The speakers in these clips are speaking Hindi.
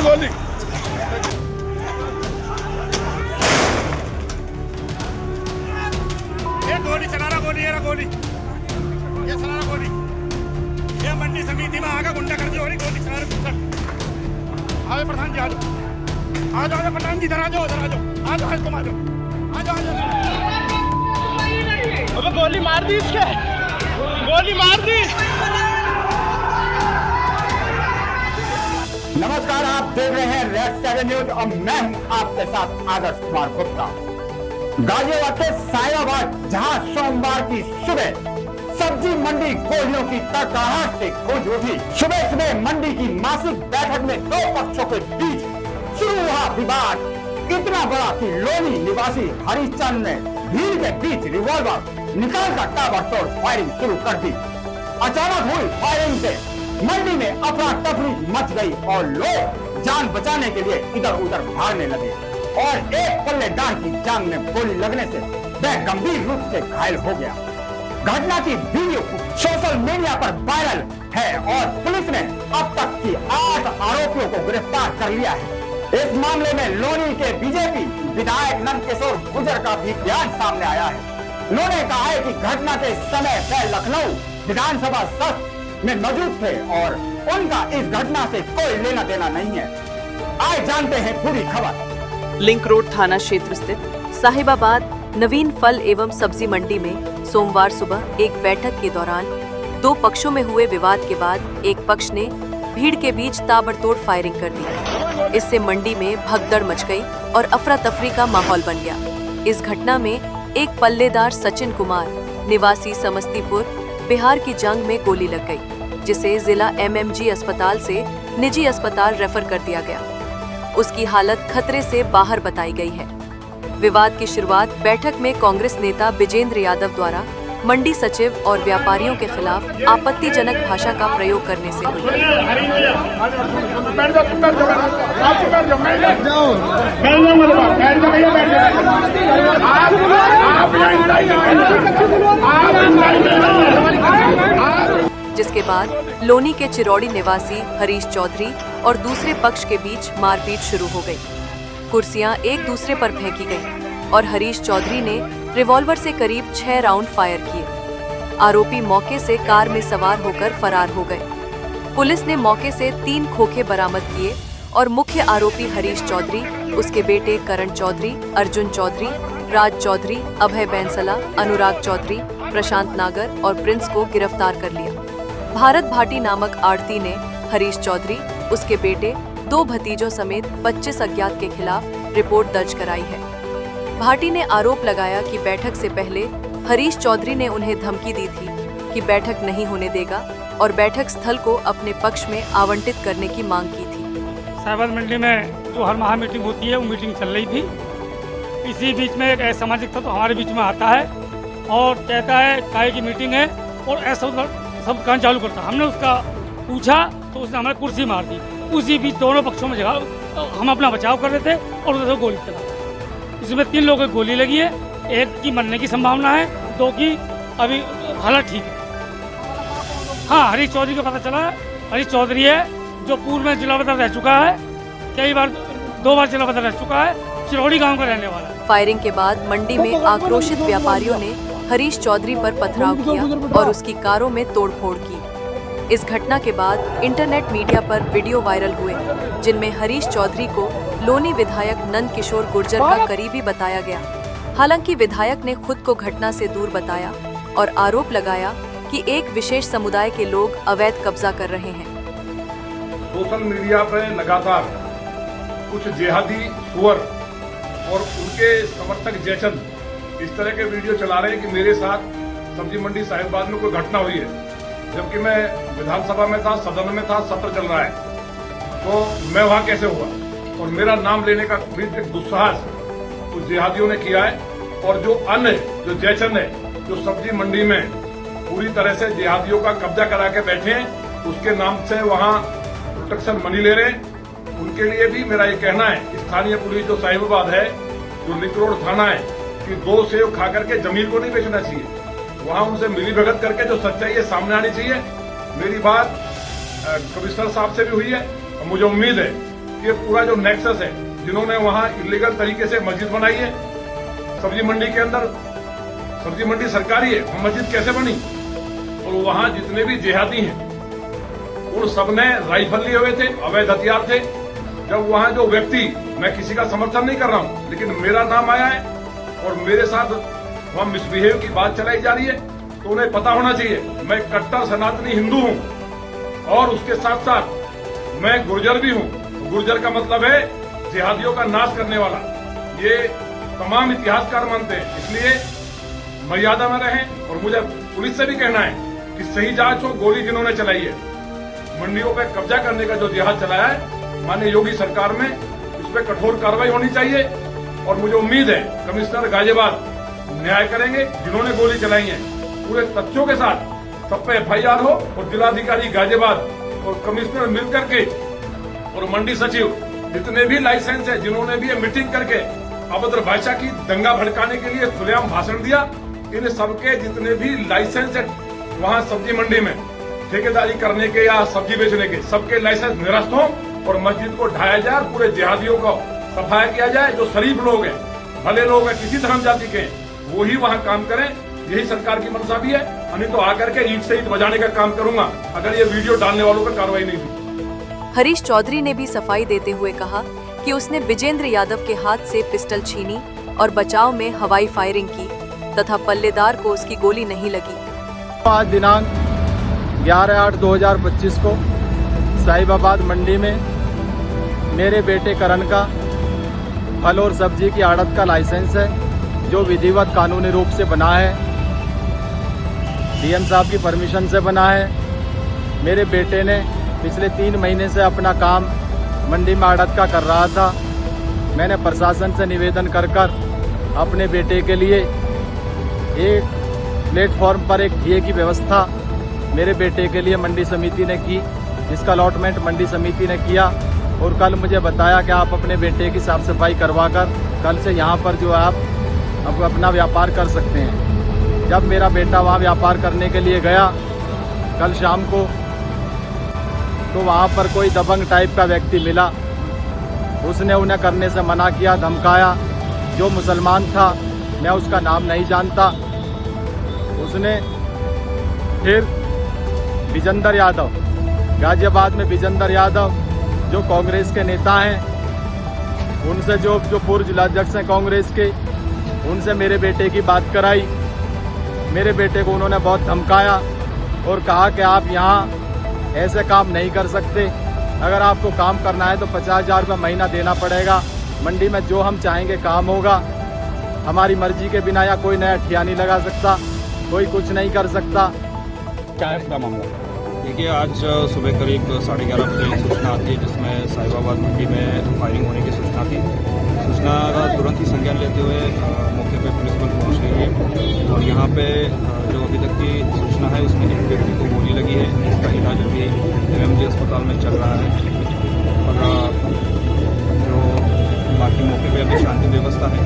गोली गोली चला रहा, गोली ये रहा, गोली ये चला रहा, गोली ये मंडी समिति में आगे गुंडागर्दी हो रही, गोली चला रहे। आओ प्रधान जी, आ जाओ, आ जाओ प्रधान जी, इधर आ जाओ, इधर आ जाओ, आ जाओ, तुम आ जाओ, आ जाओ, आ जाओ। अबे गोली मार दी इसके, गोली मार दी। नमस्कार, आप देख रहे हैं रेड 7 न्यूज और मैं हूं आपके साथ आदर्श कुमार गुप्ता। गाजियाबाद के सायाबाद, जहां सोमवार की सुबह सब्जी मंडी गोलियों की तड़काहट से गूंज उठी। सुबह सुबह मंडी की मासिक बैठक में दो पक्षों के बीच शुरू हुआ विवाद इतना बड़ा कि लोनी निवासी हरिचंद ने भीड़ के बीच रिवॉल्वर निकालकर ताबड़तोड़ फायरिंग शुरू कर दी। अचानक हुई फायरिंग से मंडी में अफरा तफरी मच गई और लोग जान बचाने के लिए इधर उधर भागने लगे और एक पल्लेदार की जांग में गोली लगने से वह गंभीर रूप से घायल हो गया। घटना की वीडियो सोशल मीडिया पर वायरल है और पुलिस ने अब तक की 8 आरोपियों को गिरफ्तार कर लिया है। इस मामले में लोनी के बीजेपी विधायक नंदकिशोर गुर्जर का भी बयान सामने आया है। उन्होंने कहा है कि घटना के समय वह लखनऊ विधानसभा सत्र में मौजूद थे और उनका इस घटना से कोई लेना देना नहीं है। आइए जानते हैं पूरी खबर। लिंक रोड थाना क्षेत्र स्थित साहिबाबाद नवीन फल एवं सब्जी मंडी में सोमवार सुबह एक बैठक के दौरान दो पक्षों में हुए विवाद के बाद एक पक्ष ने भीड़ के बीच ताबड़तोड़ फायरिंग कर दी। इससे मंडी में भगदड़ मच गई और अफरा तफरी का माहौल बन गया। इस घटना में एक पल्लेदार सचिन कुमार निवासी समस्तीपुर बिहार की जंग में गोली लग गई, जिसे जिला MMG अस्पताल से निजी अस्पताल रेफर कर दिया गया। उसकी हालत खतरे से बाहर बताई गई है। विवाद की शुरुआत बैठक में कांग्रेस नेता विजेंद्र यादव द्वारा मंडी सचिव और व्यापारियों के खिलाफ आपत्तिजनक भाषा का प्रयोग करने से हुई। जिसके बाद लोनी के चिरौड़ी निवासी हरीश चौधरी और दूसरे पक्ष के बीच मारपीट शुरू हो गई। कुर्सियां एक दूसरे पर फेंकी गईं और हरीश चौधरी ने रिवॉल्वर से करीब 6 राउंड फायर किए। आरोपी मौके से कार में सवार होकर फरार हो गए। पुलिस ने मौके से 3 खोखे बरामद किए और मुख्य आरोपी हरीश चौधरी, उसके बेटे करण चौधरी, अर्जुन चौधरी, राज चौधरी, अभय बैंसला, अनुराग चौधरी, प्रशांत नागर और प्रिंस को गिरफ्तार कर लिया। भारत भाटी नामक आड़ती ने हरीश चौधरी, उसके बेटे, 2 भतीजों समेत 25 अज्ञात के खिलाफ रिपोर्ट दर्ज कराई है। भाटी ने आरोप लगाया कि बैठक से पहले हरीश चौधरी ने उन्हें धमकी दी थी कि बैठक नहीं होने देगा और बैठक स्थल को अपने पक्ष में आवंटित करने की मांग की थी। साहिबाबाद मंडी में जो हर माह मीटिंग होती है, वो मीटिंग चल रही थी। इसी बीच में एक समाजिक तत्व हमारे बीच में आता है और कहता है काय की मीटिंग है और ऐसा सब काम चालू करता। हमने उसका पूछा तो उसने हमें कुर्सी मार दी। उसी बीच दोनों पक्षों में जगह हम अपना बचाव कर रहे थे और उधर से गोली चला। इसमें 3 लोगों की गोली लगी है, एक की मरने की संभावना है, 2 की अभी हालत ठीक है। हाँ, हरीश चौधरी को पता चला। हरीश चौधरी है जो पूर्व में जिला बदर रह चुका है, कई बार 2 बार जिला बदर रह चुका है, चिरौड़ी गांव का रहने वाला है। फायरिंग के बाद मंडी में आक्रोशित व्यापारियों ने हरीश चौधरी पर पथराव किया और उसकी कारों में तोड़फोड़ की। इस घटना के बाद इंटरनेट मीडिया पर वीडियो वायरल हुए, जिनमें हरीश चौधरी को लोनी विधायक नंदकिशोर गुर्जर का करीबी बताया गया। हालांकि विधायक ने खुद को घटना से दूर बताया और आरोप लगाया कि एक विशेष समुदाय के लोग अवैध कब्जा कर रहे हैं। सोशल मीडिया पर लगातार कुछ जिहादी सुअर और उनके समर्थक जयचंद इस तरह के वीडियो चला रहे हैं कि मेरे साथ सब्जी मंडी साहिबाबाद में कोई घटना हुई है, जबकि मैं विधानसभा में था, सदन में था, सत्र चल रहा है, तो मैं वहां कैसे हुआ। और मेरा नाम लेने का भी एक दुस्साहस कुछ जिहादियों ने किया है। और जो अन्य जो जयचंद है, जो सब्जी मंडी में पूरी तरह से जिहादियों का कब्जा करा के बैठे हैं, उसके नाम से वहां प्रोटेक्शन मनी ले रहे हैं। उनके लिए भी मेरा ये कहना है, स्थानीय पुलिस जो साहिबाबाद है, जो लिंक रोड थाना है, कि 2 सेव खा करके जमीन को नहीं बेचना चाहिए। वहां उनसे मिली भगत करके जो सच्चाई है सामने आनी चाहिए। मेरी बात कमिश्नर साहब से भी हुई है और मुझे उम्मीद है कि पूरा जो नेक्सस है, जिन्होंने वहां इलीगल तरीके से मस्जिद बनाई है, सब्जी मंडी के अंदर, सब्जी मंडी सरकारी है, वहां मस्जिद कैसे बनी, और वहां जितने भी जिहादी हैं उन सबने राइफल लिए हुए थे, अवैध हथियार थे। जब वहां जो व्यक्ति, मैं किसी का समर्थन नहीं कर रहा हूं, लेकिन मेरा नाम आया है और मेरे साथ वहां मिसबिहेव की बात चलाई जा रही है, तो उन्हें पता होना चाहिए मैं कट्टर सनातनी हिंदू हूं और उसके साथ साथ मैं गुर्जर भी हूं। गुर्जर का मतलब है जिहादियों का नाश करने वाला, ये तमाम इतिहासकार मानते हैं। इसलिए मर्यादा में रहें और मुझे पुलिस से भी कहना है कि सही जांच हो। गोली जिन्होंने चलाई है, मंडियों पे कब्जा करने का जो जिहाद चलाया है, माननीय योगी सरकार में इस पे कठोर कार्रवाई होनी चाहिए। और मुझे उम्मीद है कमिश्नर गाजियाबाद न्याय करेंगे, जिन्होंने गोली चलाई है पूरे तथ्यों के साथ सब पे FIR हो, और जिलाधिकारी गाजियाबाद और कमिश्नर मिलकर के और मंडी सचिव जितने भी लाइसेंस है, जिन्होंने भी ये मीटिंग करके अभद्र भाषा की दंगा भड़काने के लिए खुलेआम भाषण दिया, इन सबके जितने भी लाइसेंस है वहां सब्जी मंडी में ठेकेदारी करने के या सब्जी बेचने के, सबके लाइसेंस निरस्त हो और मस्जिद को ढाया जाए और पूरे जिहादियों को सफाया किया जाए। जो शरीफ लोग हैं, भले लोग हैं, किसी धर्म जाति के, वो ही वहां काम करें। यही सरकार की मंशा भी है। नहीं तो आकर के ईंट से ईंट बजाने का काम करूंगा अगर ये वीडियो डालने वालों पर कार्रवाई नहीं हुई। हरीश चौधरी ने भी सफाई देते हुए कहा कि उसने विजेंद्र यादव के हाथ से पिस्टल छीनी और बचाव में हवाई फायरिंग की तथा पल्लेदार को उसकी गोली नहीं लगी। आज दिनांक 11/8/2025 को साहिबाबाद मंडी में मेरे बेटे करण का फल और सब्जी की आड़त का लाइसेंस है, जो विधिवत कानूनी रूप से बना है, DM साहब की परमिशन से बना है। मेरे बेटे ने पिछले 3 महीने से अपना काम मंडी में आड़त का कर रहा था। मैंने प्रशासन से निवेदन कर अपने बेटे के लिए एक प्लेटफॉर्म पर एक ठिए की व्यवस्था मेरे बेटे के लिए मंडी समिति ने की, जिसका अलॉटमेंट मंडी समिति ने किया। और कल मुझे बताया कि आप अपने बेटे की साफ सफाई करवाकर कल से यहाँ पर जो आप अब अपना व्यापार कर सकते हैं। जब मेरा बेटा वहाँ व्यापार करने के लिए गया कल शाम को, तो वहाँ पर कोई दबंग टाइप का व्यक्ति मिला। उसने उन्हें करने से मना किया, धमकाया। जो मुसलमान था, मैं उसका नाम नहीं जानता, उसने फिर विजेंद्र यादव, गाजियाबाद में विजेंद्र यादव जो कांग्रेस के नेता हैं, उनसे जो पूर्व जिलाध्यक्ष हैं कांग्रेस के, उनसे मेरे बेटे की बात कराई। मेरे बेटे को उन्होंने बहुत धमकाया और कहा कि आप यहाँ ऐसे काम नहीं कर सकते, अगर आपको काम करना है तो 50,000 रुपये महीना देना पड़ेगा। मंडी में जो हम चाहेंगे काम होगा, हमारी मर्जी के बिना या कोई नया ठिया नहीं लगा सकता, कोई कुछ नहीं कर सकता। क्या है पूरा मामला? देखिए, आज सुबह करीब 11:30 बजे सूचना आती है, जिसमें साहिबाबाद मंडी में फायरिंग होने की सूचना थी। सूचना का तुरंत ही संज्ञान लेते हुए मौके पे पुलिस बल पहुंच गई है और यहाँ पे जो अभी तक की सूचना है उसमें एक व्यक्ति को गोली लगी है, जिसका इलाज अभी MMG अस्पताल में चल रहा है। और जो बाकी मौके पे अभी शांति व्यवस्था है,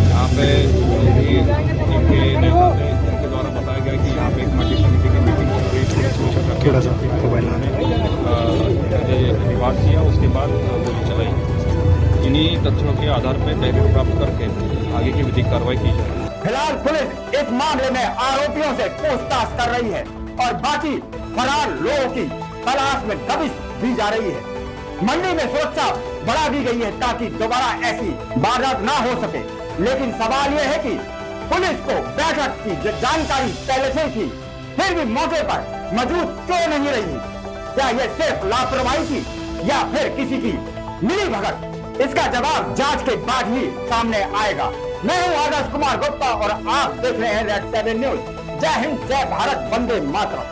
यहाँ पे जो भी इनके नेता थे उनके द्वारा बताया गया कि यहाँ पे एक मंडी समिति की मीटिंग चल रही थी, विवाद किया, उसके बाद गोली चलाई। इन्हीं तथ्यों के आधार पर तहरीर प्राप्त करके आगे की विधिक कार्रवाई की जाए। फिलहाल पुलिस इस मामले में आरोपियों से पूछताछ कर रही है और बाकी फरार लोगों की तलाश में दबिश दी जा रही है। मंडी में सुरक्षा बढ़ा दी गई है ताकि दोबारा ऐसी वारदात ना हो सके। लेकिन सवाल यह है कि पुलिस को बैठक की जानकारी पहले से थी, फिर भी मौके पर मौजूद क्यों नहीं रही? क्या यह सिर्फ लापरवाही की या फिर किसी की मिली भगत? इसका जवाब जांच के बाद ही सामने आएगा। मैं हूं आदर्श कुमार गुप्ता और आप देख रहे हैं रेड 7 न्यूज। जय हिंद, जय भारत, वंदे मातरम।